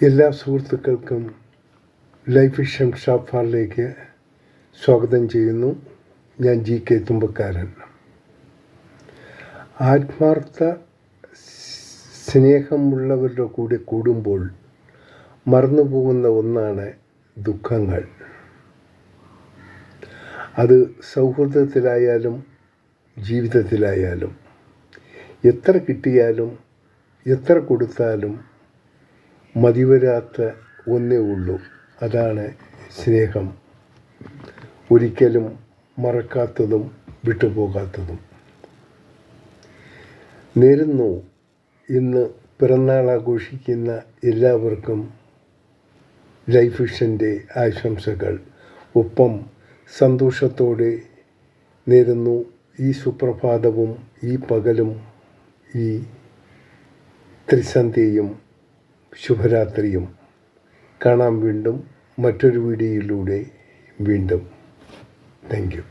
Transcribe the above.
എല്ലാ സുഹൃത്തുക്കൾക്കും life vision ഷാഫാറിലേക്ക് സ്വാഗതം ചെയ്യുന്നു. ഞാൻ GK തുമ്പക്കാരൻ. ആത്മാർത്ഥ സ്നേഹമുള്ളവരുടെ കൂടെ കൂടുമ്പോൾ മറന്നുപോകുന്ന ഒന്നാണ് ദുഃഖങ്ങൾ. അത് സൗഹൃദത്തിലായാലും ജീവിതത്തിലായാലും എത്ര കിട്ടിയാലും എത്ര കൊടുത്താലും മതിവരാത്ത ഒന്നേ ഉള്ളൂ, അതാണ് സ്നേഹം. ഒരിക്കലും മറക്കാത്തതും വിട്ടുപോകാത്തതും. നേരുന്നു ഇന്ന് പിറന്നാൾ ആഘോഷിക്കുന്ന എല്ലാവർക്കും ലൈഫ് വിഷൻ്റെ ആശംസകൾ. ഒപ്പം സന്തോഷത്തോടെ നേരുന്നു ഈ സുപ്രഭാതവും ഈ പകലും ഈ ത്രിസന്ധ്യയും ശുഭരാത്രിയും. കാണാം വീണ്ടും മറ്റൊരു വീഡിയോയിലൂടെ വീണ്ടും. Thank you.